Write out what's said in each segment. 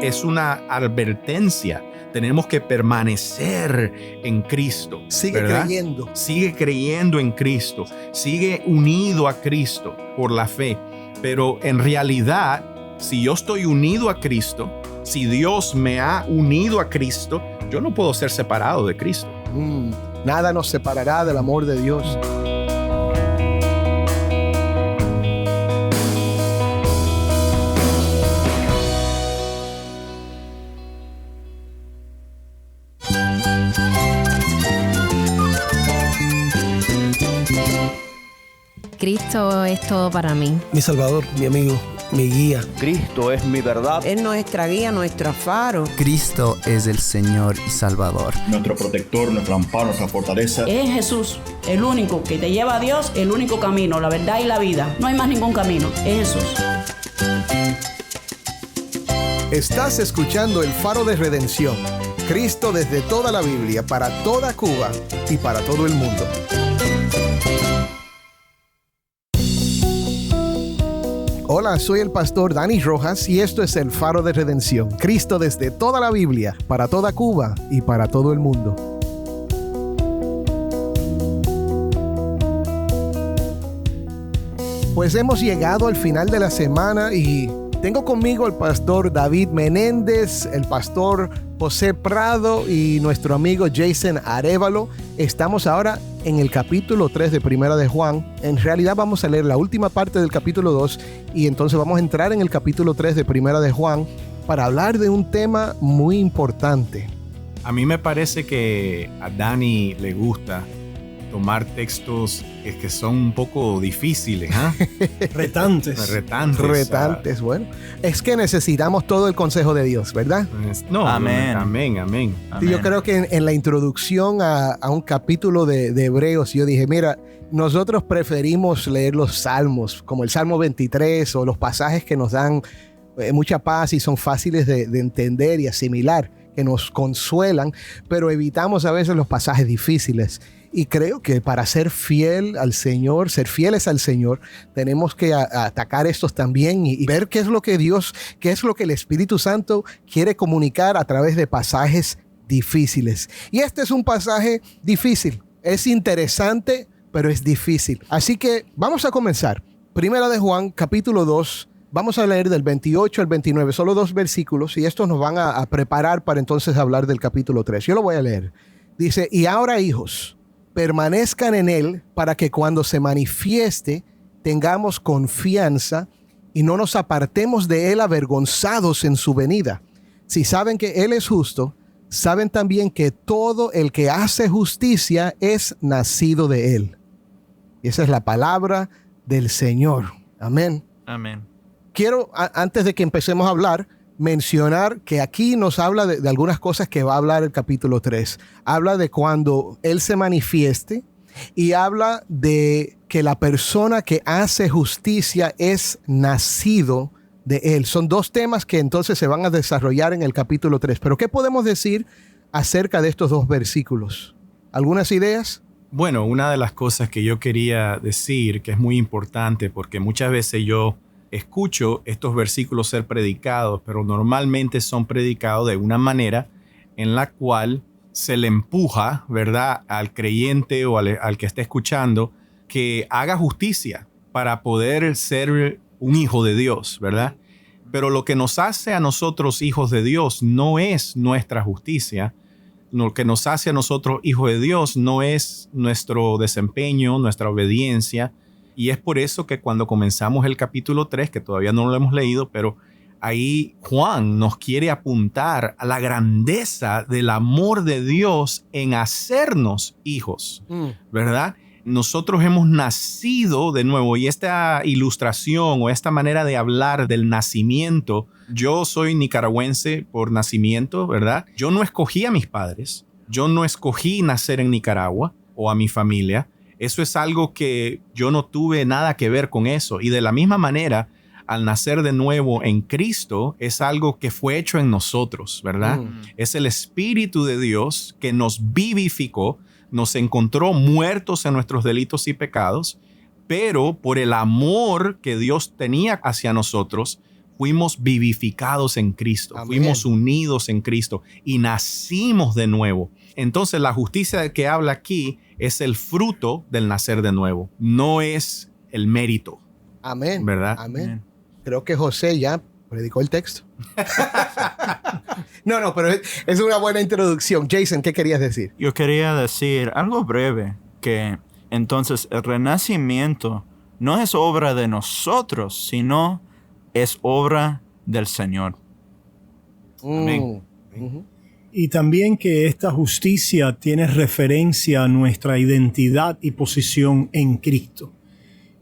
es una advertencia. Tenemos que permanecer en Cristo. Sigue ¿verdad? creyendo. Sigue creyendo en Cristo. Sigue unido a Cristo por la fe. Pero en realidad, si yo estoy unido a Cristo, si Dios me ha unido a Cristo, yo no puedo ser separado de Cristo. Nada nos separará del amor de Dios. Cristo es todo para mí. Mi Salvador, mi amigo, mi guía. Cristo es mi verdad. Es nuestra guía, nuestro faro. Cristo es el Señor y Salvador. Nuestro protector, nuestro amparo, nuestra fortaleza. Es Jesús, el único que te lleva a Dios, el único camino, la verdad y la vida. No hay más ningún camino, es Jesús. Estás escuchando El Faro de Redención. Cristo desde toda la Biblia, para toda Cuba y para todo el mundo. Hola, soy el pastor Dani Rojas y esto es El Faro de Redención. Cristo desde toda la Biblia, para toda Cuba y para todo el mundo. Pues hemos llegado al final de la semana y tengo conmigo al pastor David Menéndez, el pastor José Prado y nuestro amigo Jason Arévalo. Estamos ahora en el capítulo 3 de Primera de Juan. En realidad vamos a leer la última parte del capítulo 2 y entonces vamos a entrar en el capítulo 3 de Primera de Juan para hablar de un tema muy importante. A mí me parece que a Dani le gusta tomar textos que son un poco difíciles, Retantes, bueno. Es que necesitamos todo el consejo de Dios, ¿verdad? No, Amén. Amén. Sí, yo creo que en la introducción a un capítulo de Hebreos, yo dije, mira, nosotros preferimos leer los salmos, como el Salmo 23 o los pasajes que nos dan mucha paz y son fáciles de entender y asimilar, que nos consuelan, pero evitamos a veces los pasajes difíciles. Y creo que para ser fiel al Señor, ser fieles al Señor, tenemos que atacar estos también y ver qué es lo que Dios, qué es lo que el Espíritu Santo quiere comunicar a través de pasajes difíciles. Y este es un pasaje difícil. Es interesante, pero es difícil. Así que vamos a comenzar. Primera de Juan, capítulo 2. Vamos a leer del 28 al 29, solo 2 versículos, y estos nos van a preparar para entonces hablar del capítulo 3. Yo lo voy a leer. Dice, y ahora, hijos, permanezcan en Él para que cuando se manifieste tengamos confianza y no nos apartemos de Él avergonzados en su venida. Si saben que Él es justo, saben también que todo el que hace justicia es nacido de Él. Y esa es la palabra del Señor. Amén. Amén. Quiero, antes de que empecemos a hablar, mencionar que aquí nos habla de algunas cosas que va a hablar el capítulo 3. Habla de cuando Él se manifieste y habla de que la persona que hace justicia es nacido de Él. Son 2 temas que entonces se van a desarrollar en el capítulo 3. Pero ¿qué podemos decir acerca de estos 2 versículos? ¿Algunas ideas? Bueno, una de las cosas que yo quería decir, que es muy importante, porque muchas veces yo escucho estos versículos ser predicados, pero normalmente son predicados de una manera en la cual se le empuja, ¿verdad?, al creyente o al que esté escuchando que haga justicia para poder ser un hijo de Dios, ¿verdad? Pero lo que nos hace a nosotros hijos de Dios no es nuestra justicia. Lo que nos hace a nosotros hijos de Dios no es nuestro desempeño, nuestra obediencia. Y es por eso que cuando comenzamos el capítulo 3, que todavía no lo hemos leído, pero ahí Juan nos quiere apuntar a la grandeza del amor de Dios en hacernos hijos, ¿verdad? Nosotros hemos nacido de nuevo, y esta ilustración o esta manera de hablar del nacimiento, yo soy nicaragüense por nacimiento, ¿verdad? Yo no escogí a mis padres, yo no escogí nacer en Nicaragua o a mi familia. Eso es algo que yo no tuve nada que ver con eso. Y de la misma manera, al nacer de nuevo en Cristo, es algo que fue hecho en nosotros, ¿verdad? Es el Espíritu de Dios que nos vivificó, nos encontró muertos en nuestros delitos y pecados, pero por el amor que Dios tenía hacia nosotros, fuimos vivificados en Cristo, Amén. fuimos unidos en Cristo y nacimos de nuevo. Entonces la justicia de que habla aquí es el fruto del nacer de nuevo, no es el mérito. Amén. ¿Verdad? Amén. Creo que José ya predicó el texto. No, pero es una buena introducción. Jason, ¿qué querías decir? Yo quería decir algo breve, que entonces el renacimiento no es obra de nosotros, sino es obra del Señor. Amén. Ujú. Y también que esta justicia tiene referencia a nuestra identidad y posición en Cristo.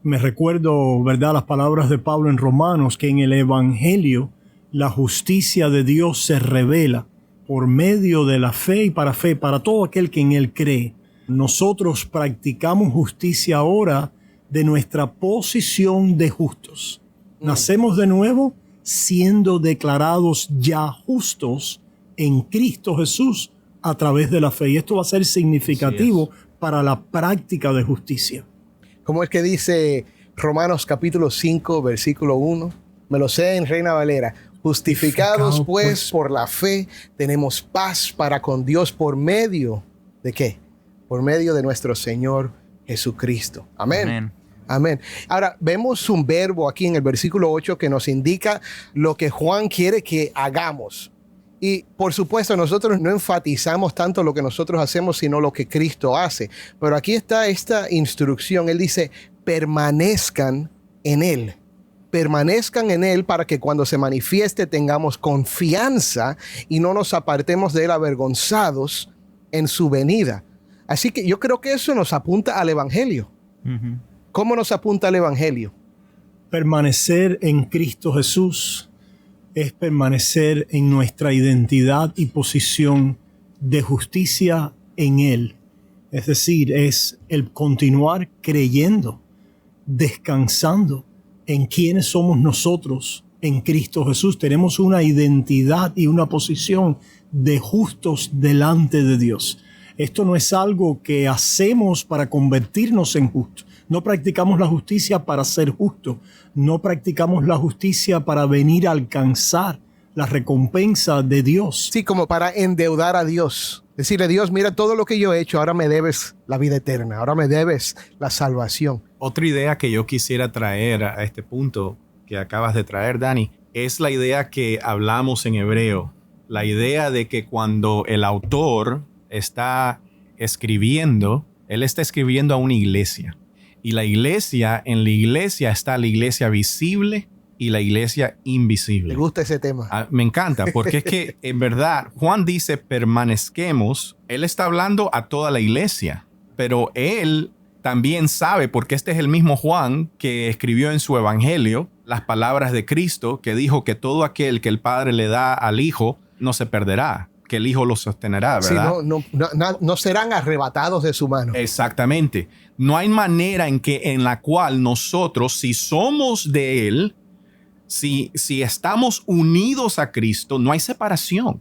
Me recuerdo, ¿verdad?, las palabras de Pablo en Romanos, que en el Evangelio la justicia de Dios se revela por medio de la fe y para todo aquel que en Él cree. Nosotros practicamos justicia ahora de nuestra posición de justos. Nacemos de nuevo siendo declarados ya justos en Cristo Jesús a través de la fe. Y esto va a ser significativo para la práctica de justicia. ¿Cómo es que dice Romanos capítulo 5, versículo 1? Me lo sé en Reina Valera. Justificados pues por la fe, tenemos paz para con Dios por medio ¿de qué? Por medio de nuestro Señor Jesucristo. Amén. Amén. Amén. Ahora, vemos un verbo aquí en el versículo 8 que nos indica lo que Juan quiere que hagamos. Y por supuesto, nosotros no enfatizamos tanto lo que nosotros hacemos, sino lo que Cristo hace. Pero aquí está esta instrucción. Él dice, permanezcan en Él. Permanezcan en Él para que cuando se manifieste tengamos confianza y no nos apartemos de Él avergonzados en su venida. Así que yo creo que eso nos apunta al Evangelio. Ujú. ¿Cómo nos apunta al Evangelio? Permanecer en Cristo Jesús es permanecer en nuestra identidad y posición de justicia en Él. Es decir, es el continuar creyendo, descansando en quiénes somos nosotros en Cristo Jesús. Tenemos una identidad y una posición de justos delante de Dios. Esto no es algo que hacemos para convertirnos en justos. No practicamos la justicia para ser justos. No practicamos la justicia para venir a alcanzar la recompensa de Dios. Sí, como para endeudar a Dios. Decirle, Dios, mira todo lo que yo he hecho, ahora me debes la vida eterna, ahora me debes la salvación. Otra idea que yo quisiera traer a este punto que acabas de traer, Dani, es la idea que hablamos en hebreo. La idea de que cuando el autor está escribiendo, él está escribiendo a una iglesia. Y en la iglesia está la iglesia visible y la iglesia invisible. Me gusta ese tema. Me encanta, porque es que en verdad Juan dice permanezquemos. Él está hablando a toda la iglesia, pero él también sabe, porque este es el mismo Juan que escribió en su evangelio las palabras de Cristo, que dijo que todo aquel que el Padre le da al Hijo no se perderá, que el Hijo lo sostenerá, ¿verdad? Sí, no serán arrebatados de su mano. Exactamente. No hay manera en la cual nosotros, si somos de Él, si estamos unidos a Cristo, no hay separación.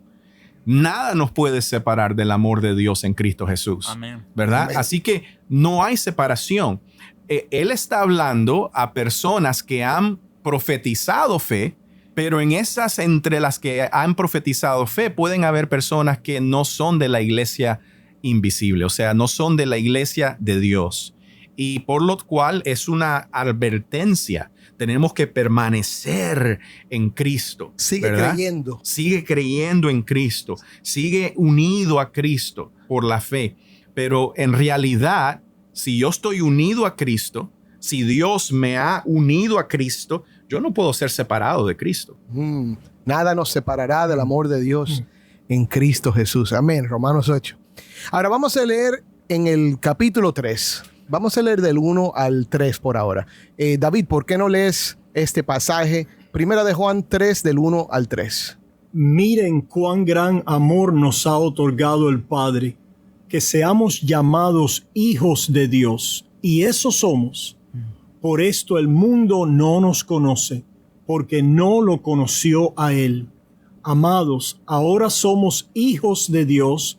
Nada nos puede separar del amor de Dios en Cristo Jesús. Amén. ¿Verdad? Amén. Así que no hay separación. Él está hablando a personas que han profetizado fe, pero en esas, entre las que han profetizado fe, pueden haber personas que no son de la iglesia invisible, o sea, no son de la iglesia de Dios. Y por lo cual es una advertencia. Tenemos que permanecer en Cristo. Sigue ¿verdad? creyendo. Sigue creyendo en Cristo. Sigue unido a Cristo por la fe. Pero en realidad, si yo estoy unido a Cristo, si Dios me ha unido a Cristo, yo no puedo ser separado de Cristo. Nada nos separará del amor de Dios en Cristo Jesús. Amén. Romanos 8. Ahora vamos a leer en el capítulo 3. Vamos a leer del 1 al 3 por ahora. David, ¿por qué no lees este pasaje? Primera de Juan 3, del 1 al 3. Miren cuán gran amor nos ha otorgado el Padre, que seamos llamados hijos de Dios. Y eso somos. Por esto el mundo no nos conoce, porque no lo conoció a Él. Amados, ahora somos hijos de Dios,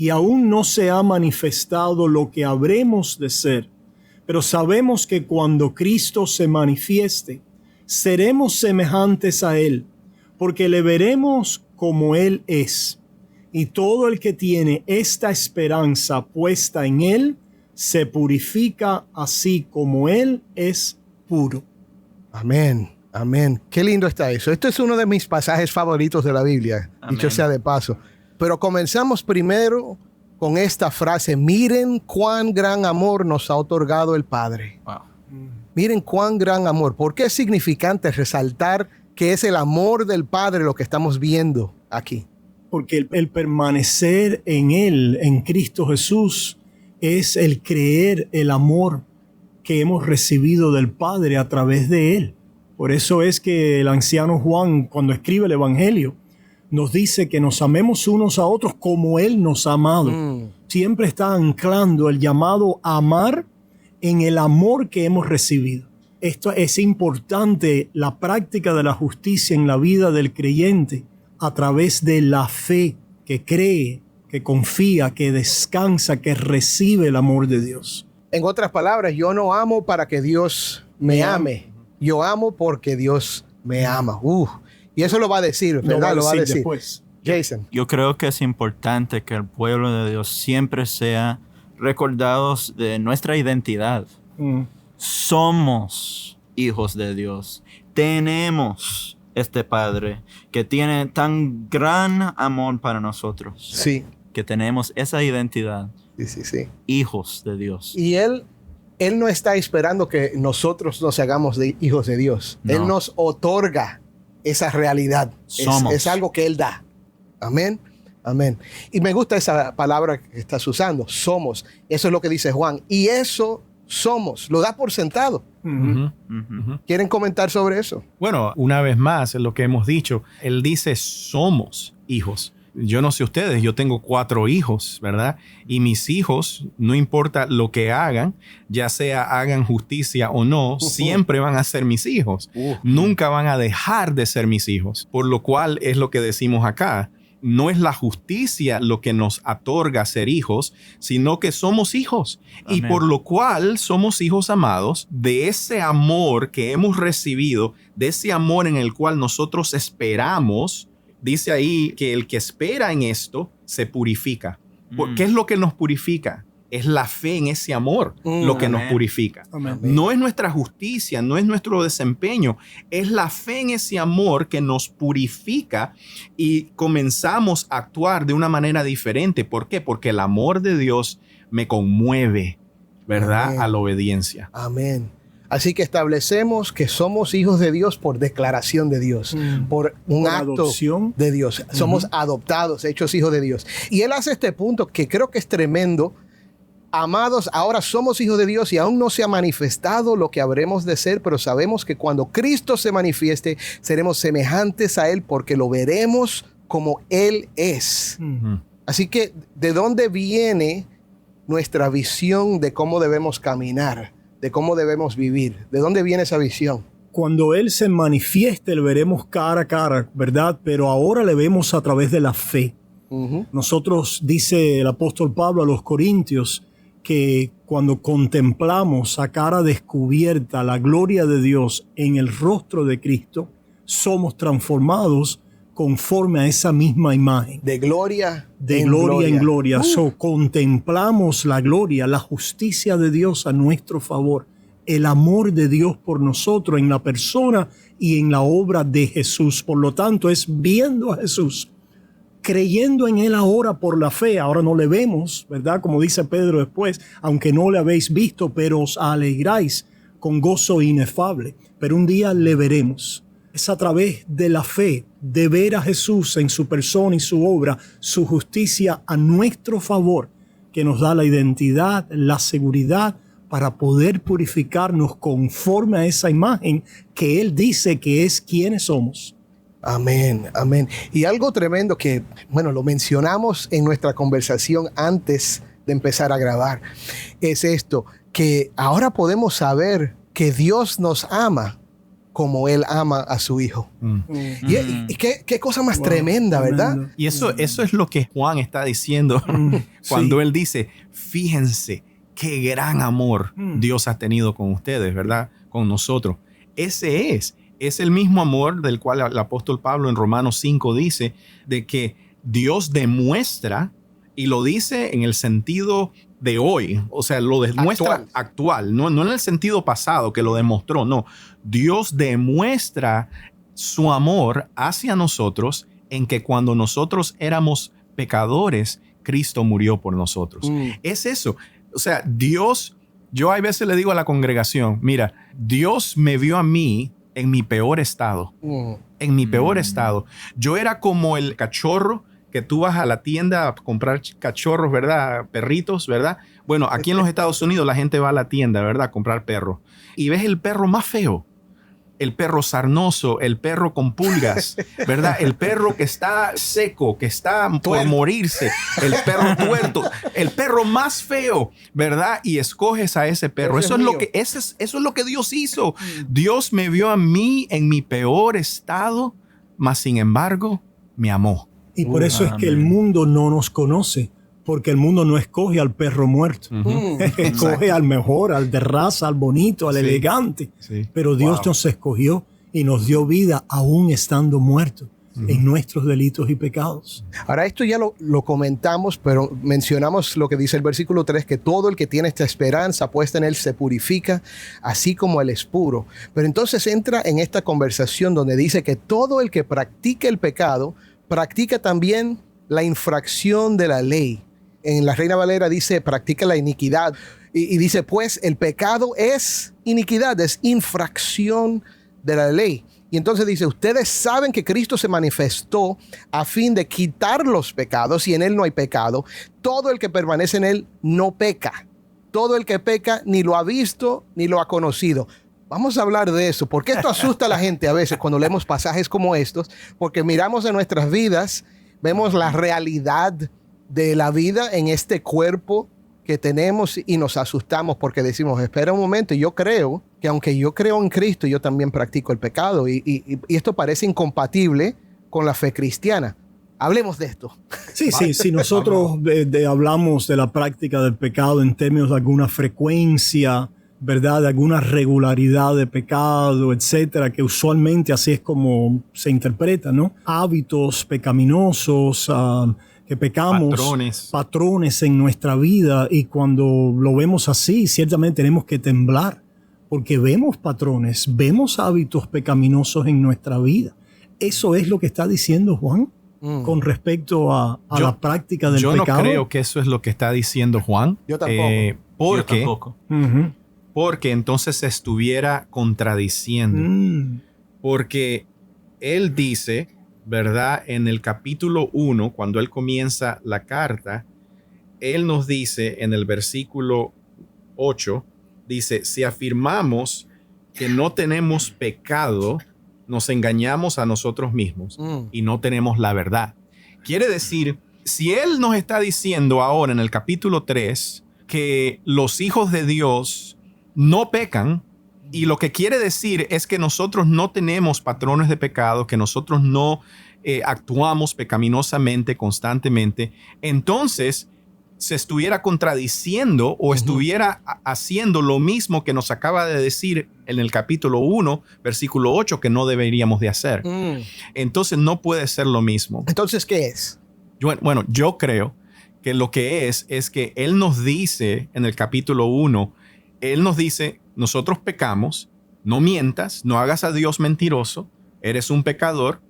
y aún no se ha manifestado lo que habremos de ser. Pero sabemos que cuando Cristo se manifieste, seremos semejantes a Él, porque le veremos como Él es. Y todo el que tiene esta esperanza puesta en Él, se purifica así como Él es puro. Amén, amén. Qué lindo está eso. Esto es uno de mis pasajes favoritos de la Biblia, Amén. dicho sea de paso. Pero comenzamos primero con esta frase: miren cuán gran amor nos ha otorgado el Padre. Wow. Miren cuán gran amor. ¿Por qué es significante resaltar que es el amor del Padre lo que estamos viendo aquí? Porque el permanecer en Él, en Cristo Jesús, es el creer el amor que hemos recibido del Padre a través de Él. Por eso es que el anciano Juan, cuando escribe el Evangelio, nos dice que nos amemos unos a otros como Él nos ha amado. Siempre está anclando el llamado a amar en el amor que hemos recibido. Esto es importante, la práctica de la justicia en la vida del creyente a través de la fe que cree, que confía, que descansa, que recibe el amor de Dios. En otras palabras, yo no amo para que Dios me ame. Yo amo porque Dios me ama. Y eso lo va a decir, ¿verdad? Lo va a decir después. Jason. Yo creo que es importante que el pueblo de Dios siempre sea recordados de nuestra identidad. Somos hijos de Dios. Tenemos este Padre que tiene tan gran amor para nosotros. Sí. Que tenemos esa identidad. Sí. Hijos de Dios. Y Él no está esperando que nosotros nos hagamos de hijos de Dios. No. Él nos otorga esa realidad. Es algo que Él da. Amén. Amén. Y me gusta esa palabra que estás usando, somos. Eso es lo que dice Juan. Y eso somos. Lo da por sentado. ¿Quieren comentar sobre eso? Bueno, una vez más, es lo que hemos dicho. Él dice somos hijos. Yo no sé ustedes, yo tengo 4 hijos, ¿verdad? Y mis hijos, no importa lo que hagan, ya sea hagan justicia o no, siempre van a ser mis hijos. Nunca van a dejar de ser mis hijos. Por lo cual es lo que decimos acá. No es la justicia lo que nos otorga ser hijos, sino que somos hijos. Amén. Y por lo cual somos hijos amados de ese amor que hemos recibido, de ese amor en el cual nosotros esperamos. Dice ahí que el que espera en esto se purifica. ¿Qué es lo que nos purifica? Es la fe en ese amor lo que nos purifica. Amén. No es nuestra justicia, no es nuestro desempeño, es la fe en ese amor que nos purifica y comenzamos a actuar de una manera diferente. ¿Por qué? Porque el amor de Dios me conmueve, ¿verdad? Amén. A la obediencia. Amén. Así que establecemos que somos hijos de Dios por declaración de Dios, por un por acto adopción de Dios. Somos adoptados, hechos hijos de Dios. Y Él hace este punto que creo que es tremendo. Amados, ahora somos hijos de Dios y aún no se ha manifestado lo que habremos de ser, pero sabemos que cuando Cristo se manifieste, seremos semejantes a Él porque lo veremos como Él es. Así que, ¿de dónde viene nuestra visión de cómo debemos caminar, de cómo debemos vivir? ¿De dónde viene esa visión? Cuando Él se manifieste, le veremos cara a cara, ¿verdad? Pero ahora le vemos a través de la fe. Nosotros, dice el apóstol Pablo a los Corintios, que cuando contemplamos a cara descubierta la gloria de Dios en el rostro de Cristo, somos transformados conforme a esa misma imagen. De gloria en gloria. Contemplamos la gloria, la justicia de Dios a nuestro favor, el amor de Dios por nosotros en la persona y en la obra de Jesús. Por lo tanto, es viendo a Jesús, creyendo en Él ahora por la fe. Ahora no le vemos, ¿verdad? Como dice Pedro después, aunque no le habéis visto, pero os alegráis con gozo inefable. Pero un día le veremos. Es a través de la fe, de ver a Jesús en su persona y su obra, su justicia a nuestro favor, que nos da la identidad, la seguridad para poder purificarnos conforme a esa imagen que Él dice que es quienes somos. Amén, amén. Y algo tremendo que, bueno, lo mencionamos en nuestra conversación antes de empezar a grabar, es esto, que ahora podemos saber que Dios nos ama como Él ama a su Hijo. Y qué cosa más tremenda, ¿verdad? Tremendo. Y eso es lo que Juan está diciendo cuando él dice, fíjense qué gran amor Dios ha tenido con ustedes, ¿verdad? Con nosotros. Ese es Es el mismo amor del cual el apóstol Pablo en Romanos 5 dice de que Dios demuestra, y lo dice en el sentido de hoy, o sea, lo demuestra actual, no en el sentido pasado que lo demostró, no. Dios demuestra su amor hacia nosotros en que cuando nosotros éramos pecadores, Cristo murió por nosotros. Es eso. O sea, Dios, yo a veces le digo a la congregación, mira, Dios me vio a mí en mi peor estado. En mi peor estado. Yo era como el cachorro que tú vas a la tienda a comprar cachorros, ¿verdad? Perritos, ¿verdad? Bueno, aquí en los Estados Unidos la gente va a la tienda, ¿verdad? A comprar perro. Y ves el perro más feo. El perro sarnoso, el perro con pulgas, ¿verdad? El perro que está seco, que está por morirse, el perro tuerto, el perro más feo, ¿verdad? Y escoges a ese perro. Eso es lo que Dios hizo. Dios me vio a mí en mi peor estado, mas sin embargo me amó. Y por eso es que el mundo no nos conoce. Porque el mundo no escoge al perro muerto. Escoge al mejor, al de raza, al bonito, al elegante. Sí. Pero Dios nos escogió y nos dio vida aún estando muertos en nuestros delitos y pecados. Ahora, esto ya lo comentamos, pero mencionamos lo que dice el versículo 3, que todo el que tiene esta esperanza puesta en él se purifica, así como él es puro. Pero entonces entra en esta conversación donde dice que todo el que practica el pecado, practica también la infracción de la ley. En la Reina Valera dice, practica la iniquidad. Y dice, pues, el pecado es iniquidad, es infracción de la ley. Y entonces dice, ustedes saben que Cristo se manifestó a fin de quitar los pecados y en él no hay pecado. Todo el que permanece en él no peca. Todo el que peca ni lo ha visto ni lo ha conocido. Vamos a hablar de eso, porque esto asusta a la gente a veces cuando leemos pasajes como estos, porque miramos en nuestras vidas, vemos la realidad de la vida en este cuerpo que tenemos y nos asustamos porque decimos, espera un momento, yo creo que aunque yo creo en Cristo, yo también practico el pecado y esto parece incompatible con la fe cristiana. Hablemos de esto. Sí, si nosotros hablamos de la práctica del pecado en términos de alguna frecuencia, ¿verdad? De alguna regularidad de pecado, etcétera, que usualmente así es como se interpreta, ¿no? Hábitos pecaminosos, que pecamos, patrones en nuestra vida, y cuando lo vemos así, ciertamente tenemos que temblar, porque vemos patrones, vemos hábitos pecaminosos en nuestra vida. Eso es lo que está diciendo Juan con respecto a la práctica del pecado. Yo no creo que eso es lo que está diciendo Juan. Yo tampoco. Yo tampoco. Porque entonces se estuviera contradiciendo. Porque él dice, ¿verdad? En el capítulo 1, cuando él comienza la carta, él nos dice en el versículo 8, dice, si afirmamos que no tenemos pecado, nos engañamos a nosotros mismos y no tenemos la verdad. Quiere decir, si él nos está diciendo ahora en el capítulo 3 que los hijos de Dios no pecan, y lo que quiere decir es que nosotros no tenemos patrones de pecado, que nosotros no actuamos pecaminosamente constantemente, entonces se estuviera contradiciendo o estuviera haciendo lo mismo que nos acaba de decir en el capítulo 1, versículo 8, que no deberíamos de hacer. Entonces no puede ser lo mismo. Entonces, ¿qué es? Yo creo que lo que es que él nos dice en el capítulo 1, él nos dice, nosotros pecamos, no mientas, no hagas a Dios mentiroso, eres un pecador,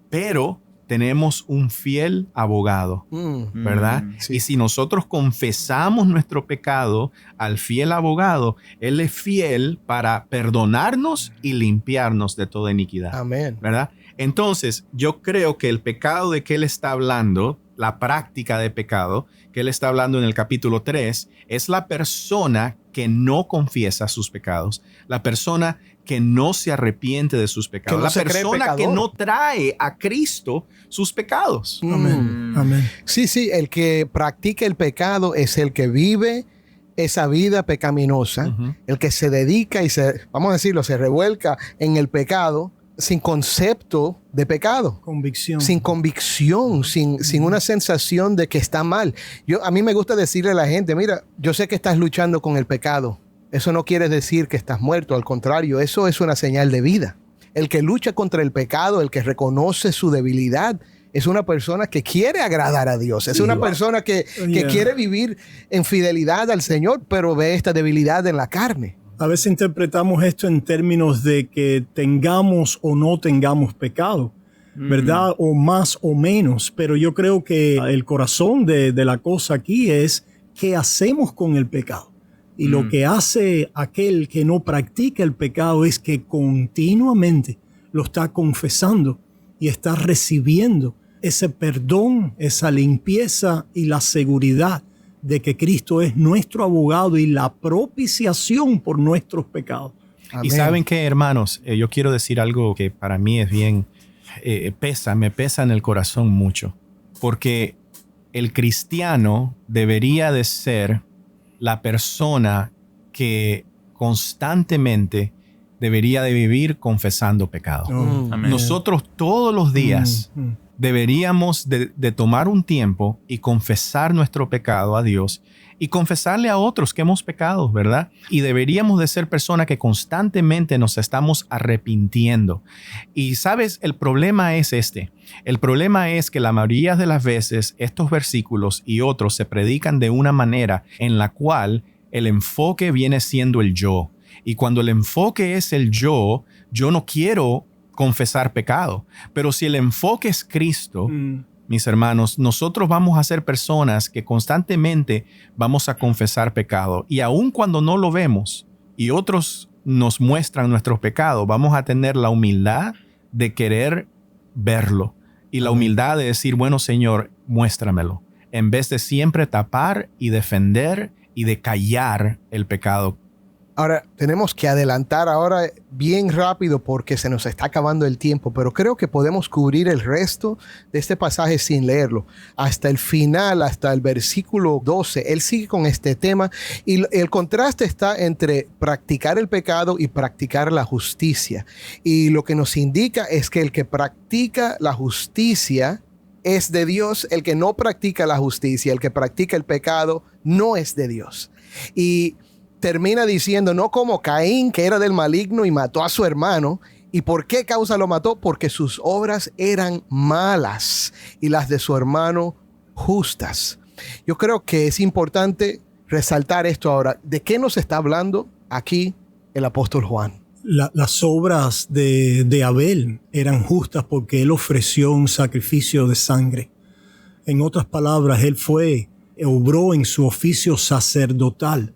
pero tenemos un fiel abogado, ¿verdad? Sí. Y si nosotros confesamos nuestro pecado al fiel abogado, él es fiel para perdonarnos y limpiarnos de toda iniquidad. Amén. ¿Verdad? Entonces, yo creo que el pecado de que él está hablando, la práctica de pecado que él está hablando en el capítulo 3, es la persona que no confiesa sus pecados, la persona que no se arrepiente de sus pecados, la persona que no trae a Cristo sus pecados. Amén. Amén. Sí, el que practica el pecado es el que vive esa vida pecaminosa, el que se dedica y vamos a decirlo, se revuelca en el pecado sin concepto de pecado. Convicción. Sin convicción, sin una sensación de que está mal. A mí me gusta decirle a la gente, mira, yo sé que estás luchando con el pecado. Eso no quiere decir que estás muerto, al contrario, eso es una señal de vida. El que lucha contra el pecado, el que reconoce su debilidad, es una persona que quiere agradar a Dios. Es una persona que quiere vivir en fidelidad al Señor, pero ve esta debilidad en la carne. A veces interpretamos esto en términos de que tengamos o no tengamos pecado, ¿verdad? O más o menos. Pero yo creo que el corazón de la cosa aquí es qué hacemos con el pecado. Y lo que hace aquel que no practica el pecado es que continuamente lo está confesando y está recibiendo ese perdón, esa limpieza y la seguridad de que Cristo es nuestro abogado y la propiciación por nuestros pecados. Amén. Y saben qué, hermanos, yo quiero decir algo que para mí es bien, me pesa en el corazón mucho, porque el cristiano debería de ser la persona que constantemente debería de vivir confesando pecado. Nosotros todos los días deberíamos de tomar un tiempo y confesar nuestro pecado a Dios y confesarle a otros que hemos pecado, ¿verdad? Y deberíamos de ser personas que constantemente nos estamos arrepintiendo. Y sabes, el problema es este. El problema es que la mayoría de las veces estos versículos y otros se predican de una manera en la cual el enfoque viene siendo el yo. Y cuando el enfoque es el yo no quiero confesar pecado. Pero si el enfoque es Cristo, mis hermanos, nosotros vamos a ser personas que constantemente vamos a confesar pecado. Y aun cuando no lo vemos y otros nos muestran nuestros pecados, vamos a tener la humildad de querer verlo. Y la humildad de decir, bueno, Señor, muéstramelo. En vez de siempre tapar y defender y de callar el pecado. Ahora, tenemos que adelantar ahora bien rápido porque se nos está acabando el tiempo, pero creo que podemos cubrir el resto de este pasaje sin leerlo. Hasta el final, hasta el versículo 12, él sigue con este tema y el contraste está entre practicar el pecado y practicar la justicia. Y lo que nos indica es que el que practica la justicia es de Dios, el que no practica la justicia, el que practica el pecado, no es de Dios. Y termina diciendo, no como Caín, que era del maligno y mató a su hermano. ¿Y por qué causa lo mató? Porque sus obras eran malas y las de su hermano justas. Yo creo que es importante resaltar esto ahora. ¿De qué nos está hablando aquí el apóstol Juan? Las obras de Abel eran justas porque él ofreció un sacrificio de sangre. En otras palabras, él obró en su oficio sacerdotal,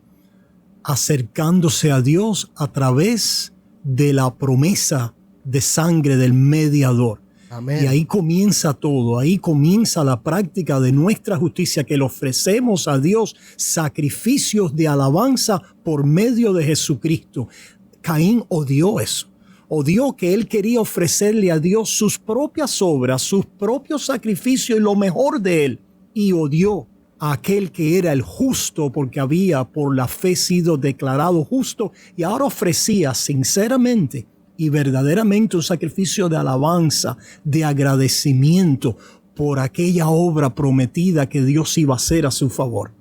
acercándose a Dios a través de la promesa de sangre del mediador. Amén. Y ahí comienza todo, ahí comienza la práctica de nuestra justicia, que le ofrecemos a Dios sacrificios de alabanza por medio de Jesucristo. Caín odió eso, odió que él quería ofrecerle a Dios sus propias obras, sus propios sacrificios y lo mejor de él, y odió a aquel que era el justo porque había por la fe sido declarado justo y ahora ofrecía sinceramente y verdaderamente un sacrificio de alabanza, de agradecimiento por aquella obra prometida que Dios iba a hacer a su favor.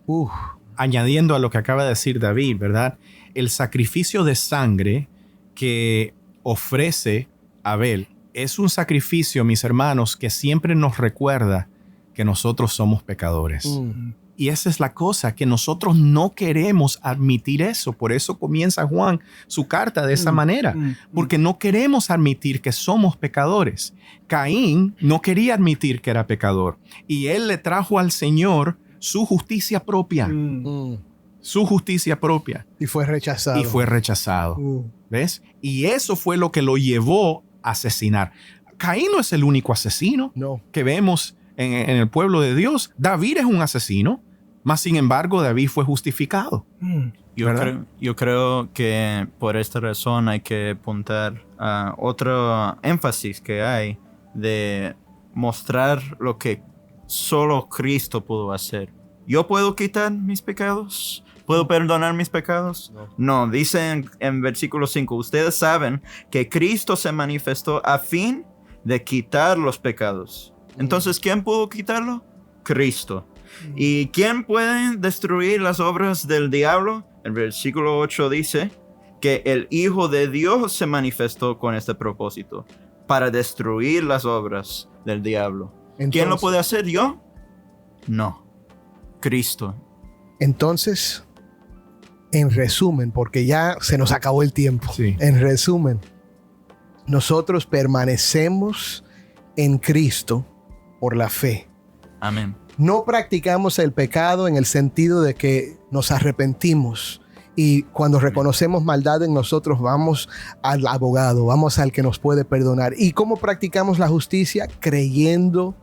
Añadiendo a lo que acaba de decir David, ¿verdad? El sacrificio de sangre que ofrece Abel es un sacrificio, mis hermanos, que siempre nos recuerda que nosotros somos pecadores. Y esa es la cosa, que nosotros no queremos admitir eso. Por eso comienza Juan su carta de esa manera, porque no queremos admitir que somos pecadores. Caín no quería admitir que era pecador y él le trajo al Señor su justicia propia. Su justicia propia. Y fue rechazado. ¿Ves? Y eso fue lo que lo llevó a asesinar. Caín no es el único asesino que vemos en el pueblo de Dios. David es un asesino, mas sin embargo David fue justificado. Yo creo que por esta razón hay que apuntar a otro énfasis que hay de mostrar lo que solo Cristo pudo hacer. ¿Yo puedo quitar mis pecados? ¿Puedo perdonar mis pecados? No, dice en versículo 5, ustedes saben que Cristo se manifestó a fin de quitar los pecados. Entonces, ¿quién pudo quitarlo? Cristo. ¿Y quién puede destruir las obras del diablo? El versículo 8 dice que el Hijo de Dios se manifestó con este propósito, para destruir las obras del diablo. Entonces, ¿quién lo puede hacer? ¿Yo? No. Cristo. Entonces, en resumen, porque ya se nos acabó el tiempo. Sí. En resumen, nosotros permanecemos en Cristo por la fe. Amén. No practicamos el pecado en el sentido de que nos arrepentimos y cuando reconocemos maldad en nosotros vamos al abogado, vamos al que nos puede perdonar. ¿Y cómo practicamos la justicia? Creyendo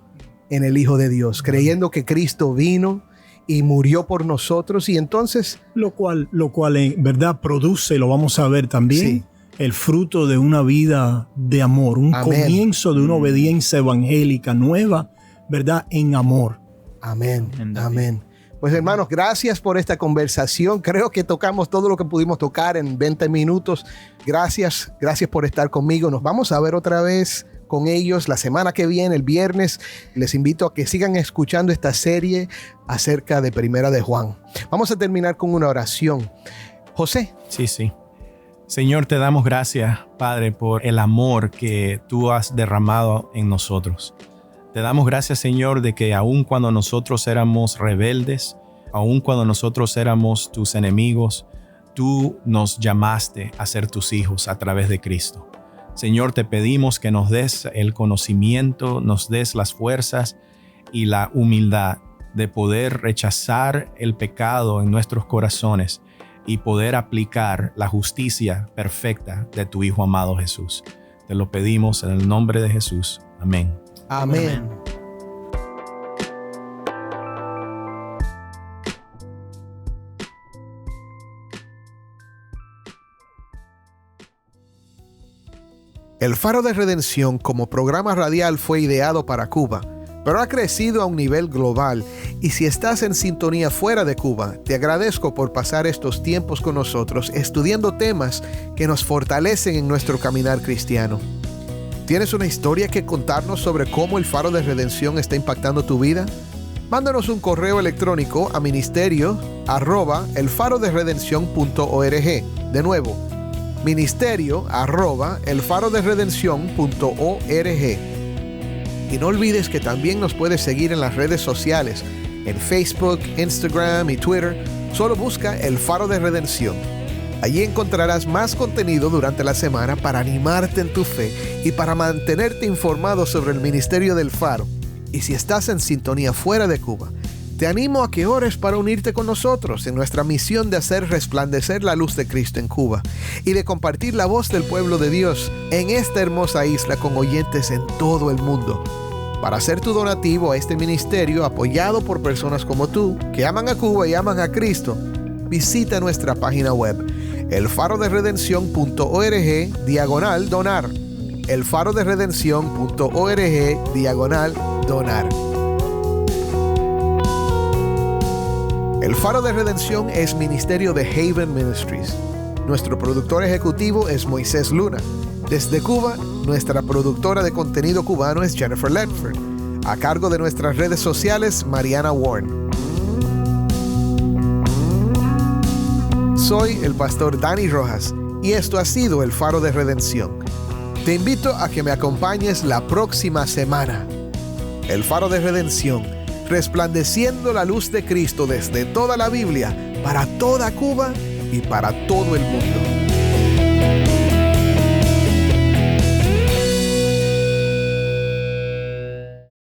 en el Hijo de Dios, creyendo que Cristo vino y murió por nosotros, y entonces Lo cual en verdad produce, lo vamos a ver también, Sí. el fruto de una vida de amor, un Amén. comienzo de una obediencia evangélica nueva, ¿verdad? En amor. amén, Amén, David. amén. Pues hermanos, gracias por esta conversación. Creo que tocamos todo lo que pudimos tocar en 20 minutos. Gracias por estar conmigo. Nos vamos a ver otra vez con ellos la semana que viene, el viernes. Les invito a que sigan escuchando esta serie acerca de Primera de Juan. Vamos a terminar con una oración. José. Sí. Señor, te damos gracias, Padre, por el amor que tú has derramado en nosotros. Te damos gracias, Señor, de que aun cuando nosotros éramos rebeldes, aun cuando nosotros éramos tus enemigos, tú nos llamaste a ser tus hijos a través de Cristo. Señor, te pedimos que nos des el conocimiento, nos des las fuerzas y la humildad de poder rechazar el pecado en nuestros corazones y poder aplicar la justicia perfecta de tu Hijo amado Jesús. Te lo pedimos en el nombre de Jesús. Amén. Amén. El Faro de Redención como programa radial fue ideado para Cuba, pero ha crecido a un nivel global, y si estás en sintonía fuera de Cuba, te agradezco por pasar estos tiempos con nosotros estudiando temas que nos fortalecen en nuestro caminar cristiano. ¿Tienes una historia que contarnos sobre cómo el Faro de Redención está impactando tu vida? Mándanos un correo electrónico a ministerio@elfaroderedencion.org. De nuevo, ministerio@elfaroderedencion.org. Y no olvides que también nos puedes seguir en las redes sociales, en Facebook, Instagram y Twitter. Solo busca El Faro de Redención. Allí encontrarás más contenido durante la semana para animarte en tu fe y para mantenerte informado sobre el ministerio del Faro. Y si estás en sintonía fuera de Cuba, te animo a que ores para unirte con nosotros en nuestra misión de hacer resplandecer la luz de Cristo en Cuba y de compartir la voz del pueblo de Dios en esta hermosa isla con oyentes en todo el mundo. Para hacer tu donativo a este ministerio apoyado por personas como tú que aman a Cuba y aman a Cristo, visita nuestra página web elfaroderedencion.org/donar. elfaroderedencion.org/donar. El Faro de Redención es ministerio de Haven Ministries. Nuestro productor ejecutivo es Moisés Luna. Desde Cuba, nuestra productora de contenido cubano es Jennifer Ledford. A cargo de nuestras redes sociales, Mariana Warren. Soy el pastor Dani Rojas y esto ha sido el Faro de Redención. Te invito a que me acompañes la próxima semana. El Faro de Redención, resplandeciendo la luz de Cristo desde toda la Biblia, para toda Cuba y para todo el mundo.